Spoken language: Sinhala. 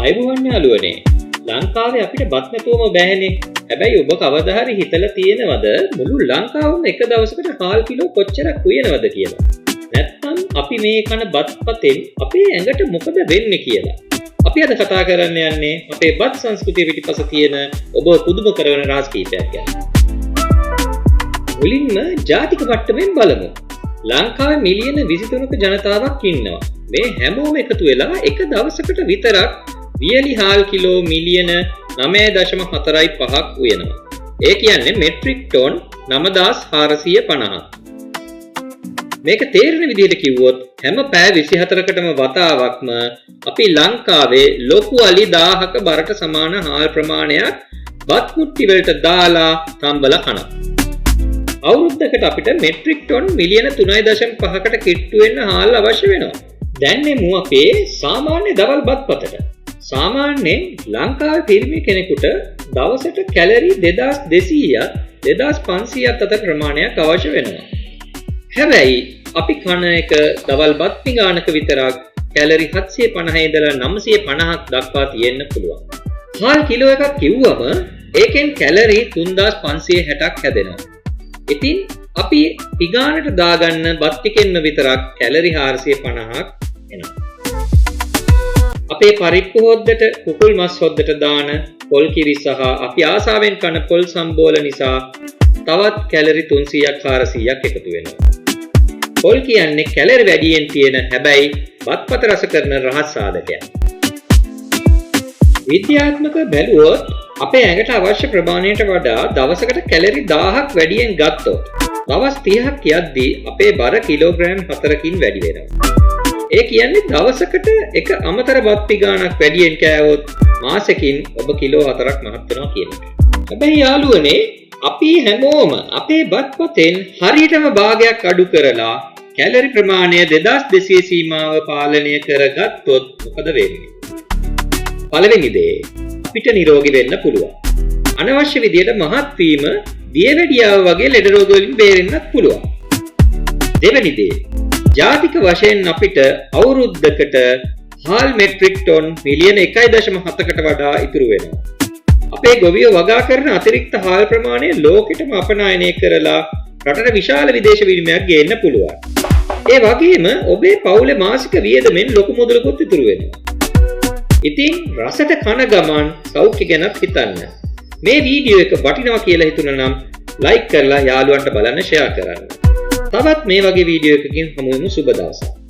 ආයුබෝවන් යාළුවනේ. ලංකාවේ අපිට බත් නැතුවම බෑනේ. හැබැයි ඔබ කවදා හරි හිතලා තියෙනවද මුළු ලංකාවම එක දවසකට හාල් කිලෝ කොච්චරක් උයනවද කියලා? නැත්නම් අපි මේ කන බත් පතෙන් අපේ ඇඟට මොකද වෙන්නේ කියලා? අපි අද කතා කරන්න යන්නේ අපේ බත් සංස්කෘතිය පිටිපස තියෙන ඔබ පුදුම කරන රහස් කීපයක් ගැන. මුලින්ම ජාතික මට්ටමින් බලමු. ලංකාවේ මිලියන 23ක ජනතාවක් ඉන්නවා. මේ හැමෝම එකතු වෙලා එක දවසකට විතරක් වියලි හාල් කිලෝ මිලියන 9.45ක් උයනවා. ඒ කියන්නේ මෙට්‍රික් ටොන් 9450ක්. මේක තේරෙන විදිහට කිව්වොත් හැම පැය 24කටම වතාවක්ම අපි ලංකාවේ ලොකු අලි 1000ක බරට සමාන හාල් ප්‍රමාණයක් බත් මුට්ටි වලට දාලා තම්බලා කනවා. අවුරුද්දකට අපිට මෙට්‍රික් ටොන් මිලියන 3.5කට කිට්ටු වෙන්න හාල් අවශ්‍ය වෙනවා. දැන් එමු අපේ සාමාන්‍ය දවල් බත්පතට. සාමාන්‍යයෙන් ලංකාවේ පිරිමි කෙනෙකුට දවසට කැලරි 2200ක් 2500ක් අතර ප්‍රමාණයක් අවශ්‍ය වෙනවා. හැබැයි අපි කන එක දවල් බත් පිඟානක විතරක් කැලරි 750 ඉඳලා 950ක් දක්වා තියෙන්න පුළුවන්. හාල් කිලෝ එකක් කිව්වම ඒකෙන් කැලරි 3560ක් හැදෙනවා. ඉතින් අපි පිඟානට දාගන්න බත් ටිකෙන්ම විතරක් කැලරි 450ක් එනවා. අපේ පරිප්පු හොද්දට කුකුල් මස් හොද්දට දාන පොල් කිරි සහ අපි ආසාවෙන් කන පොල් සම්බෝල නිසා තවත් කැලරි 300ක් 400ක් එකතු වෙනවා. පොල් කියන්නේ කැලරි වැඩියෙන් තියෙන හැබැයි බත්පත රස කරන රහස් සාධකයක්. විද්‍යාත්මකව බැලුවොත් අපේ ඇඟට අවශ්‍ය ප්‍රමාණයට වඩා දවසකට කැලරි 1000ක් වැඩියෙන් ගත්තොත් දවස් 30ක් යද්දී අපේ බර කිලෝග්‍රෑම් 4කින් වැඩි වෙනවා. ඒ කියන්නේ දවසකට එක අමතර බත් පිඟානක් වැඩියෙන් කෑවොත් මාසෙකින් ඔබ කිලෝ 4ක් මහත් වෙනවා කියන එක. හැබැයි යාළුවනේ අපි හැමෝම අපේ බත්පතෙන් හරියටම භාගයක් අඩු කරලා කැලරි ප්‍රමාණය 2200 සීමාව පාලනය කරගත්තොත් මොකද වෙන්නේ? පළවෙනි දේ අපිට නිරෝගී වෙන්න පුළුවන්. අනවශ්‍ය විදියට මහත් වීම දියවැඩියාව වගේ ලෙඩ රෝග වලින් බේරෙන්නත් පුළුවන්. දෙවෙනි දේ ජාතික වශයෙන් අපිට අවුරුද්දකට හාල් මෙට්‍රික් ටොන් මිලියන 1.7කට වඩා ඉතුරු වෙනවා. අපේ ගොවියෝ වගා කරන අතිරික්ත හාල් ප්‍රමාණය ලෝකෙටම අපනයනය කරලා රටට විශාල විදේශ විනිමයක් ගේන්න පුළුවන්. ඒ වගේම ඔබේ පවුලේ මාසික වියදමෙන් ලොකු මුදලකුත් ඉතුරු වෙනවා. ඉතින් රසට කන ගමන් සෞඛ්‍ය ගැනත් හිතන්න. මේ වීඩියෝ එක වටිනවා කියලා හිතුණා නම් ලයික් කරලා යාළුවන්ට බලන්න ෂෙයා කරන්න. තවත් මේ වගේ වීඩියෝ එකකින් හමු වෙමු. සුබ දවසක්.